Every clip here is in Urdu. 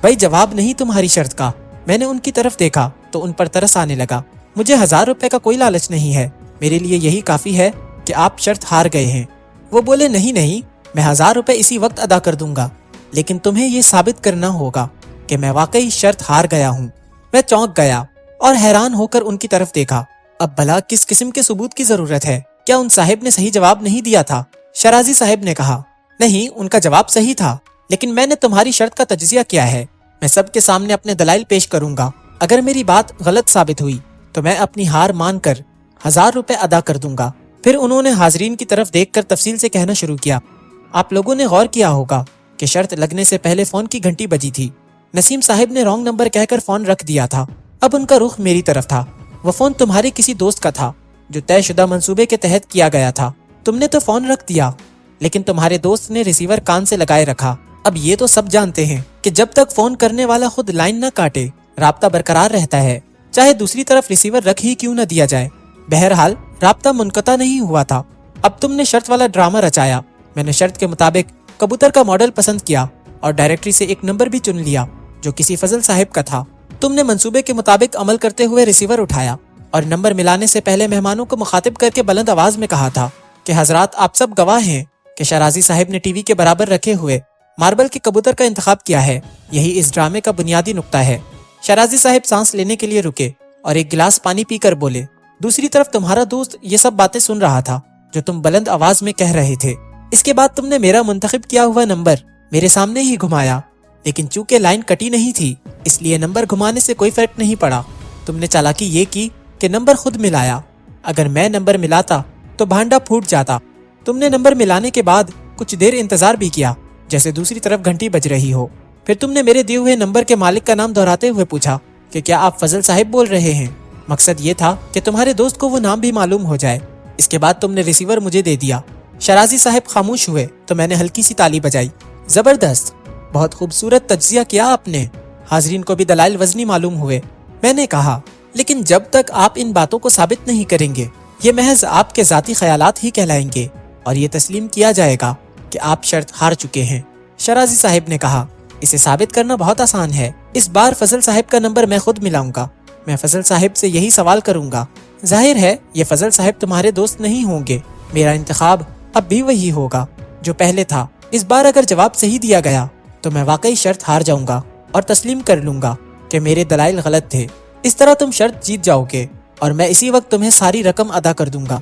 بھائی جواب نہیں تمہاری شرط کا۔ میں نے ان کی طرف دیکھا تو ان پر ترس آنے لگا۔ مجھے 1000 روپے کا کوئی لالچ نہیں ہے، میرے لیے یہی کافی ہے کہ آپ شرط ہار گئے ہیں۔ وہ بولے نہیں، میں 1000 روپے اسی وقت ادا کر دوں گا، لیکن تمہیں یہ ثابت کرنا ہوگا کہ میں واقعی شرط ہار گیا ہوں۔ میں چونک گیا اور حیران ہو کر ان کی طرف دیکھا۔ اب بھلا کس قسم کے ثبوت کی ضرورت ہے؟ کیا ان صاحب نے صحیح جواب نہیں دیا تھا؟ شرازی صاحب نے کہا، نہیں، ان کا جواب صحیح تھا، لیکن میں نے تمہاری شرط کا تجزیہ کیا ہے۔ میں سب کے سامنے اپنے دلائل پیش کروں گا۔ اگر میری بات غلط ثابت ہوئی تو میں اپنی ہار مان کر 1000 روپے ادا کر دوں گا۔ پھر انہوں نے حاضرین کی طرف دیکھ کر تفصیل سے کہنا شروع کیا۔ آپ لوگوں نے غور کیا ہوگا کہ شرط لگنے سے پہلے فون کی گھنٹی بجی تھی۔ نسیم صاحب نے رانگ نمبر کہہ کر فون رکھ دیا تھا۔ اب ان کا رخ میری طرف تھا۔ وہ فون تمہارے کسی دوست کا تھا جو طے شدہ منصوبے کے تحت کیا گیا تھا۔ تم نے تو فون رکھ دیا، لیکن تمہارے دوست نے ریسیور کان سے لگائے رکھا۔ اب یہ تو سب جانتے ہیں کہ جب تک فون کرنے والا خود لائن نہ کاٹے، رابطہ برقرار رہتا ہے، چاہے دوسری طرف ریسیور رکھ ہی کیوں نہ دیا جائے۔ بہرحال رابطہ منقطع نہیں ہوا تھا۔ اب تم نے شرط والا ڈرامہ رچایا۔ میں نے شرط کے مطابق کبوتر کا ماڈل پسند کیا اور ڈائریکٹری سے ایک نمبر بھی چن لیا جو کسی فضل صاحب کا تھا۔ تم نے منصوبے کے مطابق عمل کرتے ہوئے ریسیور اٹھایا اور نمبر ملانے سے پہلے مہمانوں کو مخاطب کر کے بلند آواز میں کہا تھا کہ حضرات، آپ سب گواہ ہیں کہ شرازی صاحب نے ٹی وی کے برابر رکھے ہوئے ماربل کے کبوتر کا انتخاب کیا ہے۔ یہی اس ڈرامے کا بنیادی نقطہ ہے۔ شرازی صاحب سانس لینے کے لیے رکے اور ایک گلاس پانی پی کر بولے، دوسری طرف تمہارا دوست یہ سب باتیں سن رہا تھا جو تم بلند آواز میں کہہ رہے تھے۔ اس کے بعد تم نے میرا منتخب کیا ہوا نمبر میرے سامنے ہی گھمایا، لیکن چونکہ لائن کٹی نہیں تھی اس لیے نمبر گھمانے سے کوئی فرق نہیں پڑا۔ تم نے چالاکی یہ کی کہ نمبر خود ملایا۔ اگر میں نمبر ملاتا تو بھانڈا پھوٹ جاتا۔ تم نے نمبر ملانے کے بعد کچھ دیر انتظار بھی کیا جیسے دوسری طرف گھنٹی بج رہی ہو۔ پھر تم نے میرے دیے ہوئے نمبر کے مالک کا نام دہراتے ہوئے پوچھا کہ کیا آپ فضل صاحب بول رہے ہیں۔ مقصد یہ تھا کہ تمہارے دوست کو وہ نام بھی معلوم ہو جائے۔ اس کے بعد تم نے ریسیور مجھے دے دیا۔ شرازی صاحب خاموش ہوئے تو میں نے ہلکی سی تالی بجائی۔ زبردست، بہت خوبصورت تجزیہ کیا آپ نے۔ حاضرین کو بھی دلائل وزنی معلوم ہوئے۔ میں نے کہا، لیکن جب تک آپ ان باتوں کو ثابت نہیں کریں گے یہ محض آپ کے ذاتی خیالات ہی کہلائیں گے اور یہ تسلیم کیا جائے گا کہ آپ شرط ہار چکے ہیں۔ شرازی صاحب نے کہا، اسے ثابت کرنا بہت آسان ہے۔ اس بار فضل صاحب کا نمبر میں خود ملاؤں گا۔ میں فضل صاحب سے یہی سوال کروں گا۔ ظاہر ہے یہ فضل صاحب تمہارے دوست نہیں ہوں گے۔ میرا انتخاب اب بھی وہی ہوگا جو پہلے تھا۔ اس بار اگر جواب صحیح دیا گیا تو میں واقعی شرط ہار جاؤں گا اور تسلیم کر لوں گا کہ میرے دلائل غلط تھے۔ اس طرح تم شرط جیت جاؤ گے اور میں اسی وقت تمہیں ساری رقم ادا کر دوں گا۔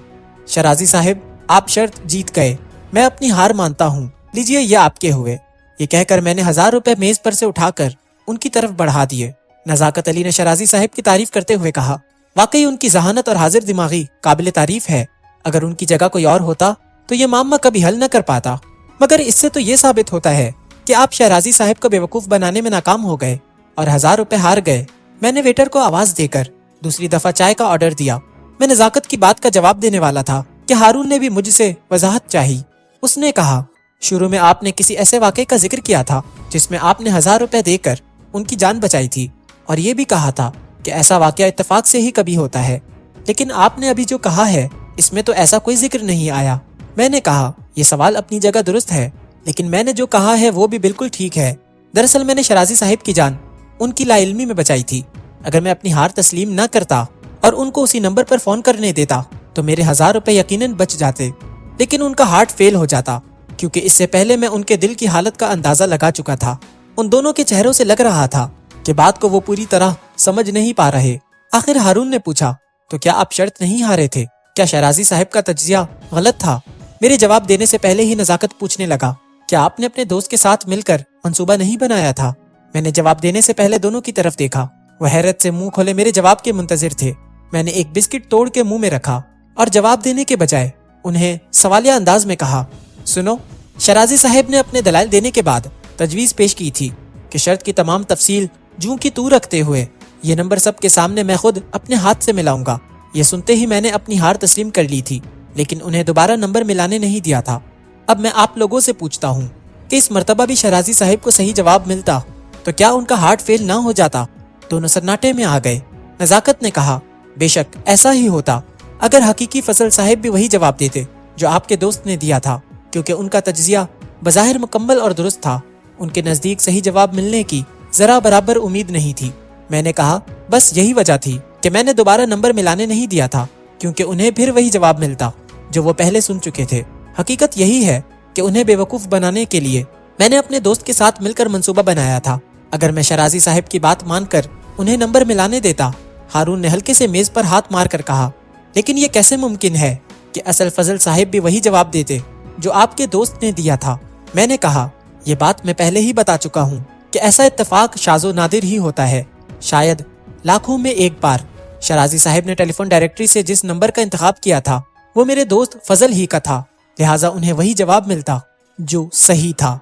شرازی صاحب، آپ شرط جیت گئے، میں اپنی ہار مانتا ہوں، لیجئے یہ آپ کے ہوئے۔ یہ کہہ کر میں نے 1000 روپے میز پر سے اٹھا کر ان کی طرف بڑھا دیے۔ نزاکت علی نے شرازی صاحب کی تعریف کرتے ہوئے کہا، واقعی ان کی ذہانت اور حاضر دماغی قابل تعریف ہے۔ اگر ان کی جگہ کوئی اور ہوتا تو یہ معاملہ کبھی حل نہ کر پاتا، مگر اس سے تو یہ ثابت ہوتا ہے کہ آپ شرازی صاحب کو بیوقوف بنانے میں ناکام ہو گئے اور 1000 روپے ہار گئے۔ میں نے ویٹر کو آواز دے کر دوسری دفعہ چائے کا آرڈر دیا۔ میں نزاکت کی بات کا جواب دینے والا تھا کہ ہارون نے بھی مجھ سے وضاحت چاہی۔ اس نے کہا، شروع میں آپ نے کسی ایسے واقعے کا ذکر کیا تھا جس میں آپ نے 1000 روپے دے کر ان کی جان بچائی تھی، اور یہ بھی کہا تھا کہ ایسا واقعہ اتفاق سے ہی کبھی ہوتا ہے، لیکن آپ نے ابھی جو کہا ہے اس میں تو ایسا کوئی ذکر نہیں آیا۔ میں نے کہا، یہ سوال اپنی جگہ درست ہے، لیکن میں نے جو کہا ہے وہ بھی بالکل ٹھیک ہے۔ دراصل میں نے شرازی صاحب کی جان ان کی لا علمی میں بچائی تھی۔ اگر میں اپنی ہار تسلیم نہ کرتا اور ان کو اسی نمبر پر فون کرنے دیتا تو میرے 1000 روپے یقیناً بچ جاتے، لیکن ان کا ہارٹ فیل ہو جاتا، کیونکہ اس سے پہلے میں ان کے دل کی حالت کا اندازہ لگا چکا تھا۔ ان دونوں کے چہروں سے لگ رہا تھا کہ بات کو وہ پوری طرح سمجھ نہیں پا رہے۔ آخر ہارون نے پوچھا، تو کیا آپ شرط نہیں ہارے تھے؟ کیا شرازی صاحب کا تجزیہ غلط تھا؟ میرے جواب دینے سے پہلے ہی نزاکت پوچھنے لگا، کیا آپ نے اپنے دوست کے ساتھ مل کر منصوبہ نہیں بنایا تھا؟ میں نے جواب دینے سے پہلے دونوں کی طرف دیکھا۔ وہ حیرت سے منہ کھولے میرے جواب کے منتظر تھے۔ میں نے ایک بسکٹ توڑ کے منہ میں رکھا اور جواب دینے کے بجائے انہیں سوالیہ انداز میں کہا، سنو، شرازی صاحب نے اپنے دلائل دینے کے بعد تجویز پیش کی تھی کہ شرط کی تمام تفصیل جوں کی تو رکھتے ہوئے یہ نمبر سب کے سامنے میں خود اپنے ہاتھ سے ملاؤں گا۔ یہ سنتے ہی میں نے اپنی ہار تسلیم کر لی تھی، لیکن انہیں دوبارہ نمبر ملانے نہیں دیا تھا۔ اب میں آپ لوگوں سے پوچھتا ہوں کہ اس مرتبہ بھی شرازی صاحب کو صحیح جواب ملتا تو کیا ان کا ہارٹ فیل نہ ہو جاتا؟ دونوں سناٹے میں آ گئے۔ نزاکت نے کہا، بے شک ایسا ہی ہوتا اگر حقیقی فضل صاحب بھی وہی جواب دیتے جو آپ کے دوست نے دیا تھا، کیونکہ ان کا تجزیہ بظاہر مکمل اور درست تھا۔ ان کے نزدیک صحیح جواب ملنے کی ذرا برابر امید نہیں تھی۔ میں نے کہا بس یہی وجہ تھی کہ میں نے دوبارہ نمبر ملانے نہیں دیا تھا، کیونکہ انہیں پھر وہی جواب ملتا جو وہ پہلے سن چکے تھے۔ حقیقت یہی ہے کہ انہیں بے وقوف بنانے کے لیے میں نے اپنے دوست کے ساتھ مل کر منصوبہ بنایا تھا۔ اگر میں شرازی صاحب کی بات مان کر انہیں نمبر ملانے دیتا، ہارون نے ہلکے سے میز پر ہاتھ مار کر کہا، لیکن یہ کیسے ممکن ہے کہ اصل فضل صاحب بھی وہی جواب دیتے جو آپ کے دوست نے دیا تھا؟ میں نے کہا یہ بات میں پہلے ہی بتا چکا ہوں کہ ایسا اتفاق شاذ و نادر ہی ہوتا ہے، شاید لاکھوں میں ایک بار۔ شرازی صاحب نے ٹیلی فون ڈائریکٹری سے جس نمبر کا انتخاب کیا تھا وہ میرے دوست فضل ہی کا تھا، لہٰذا انہیں وہی جواب ملتا جو صحیح تھا۔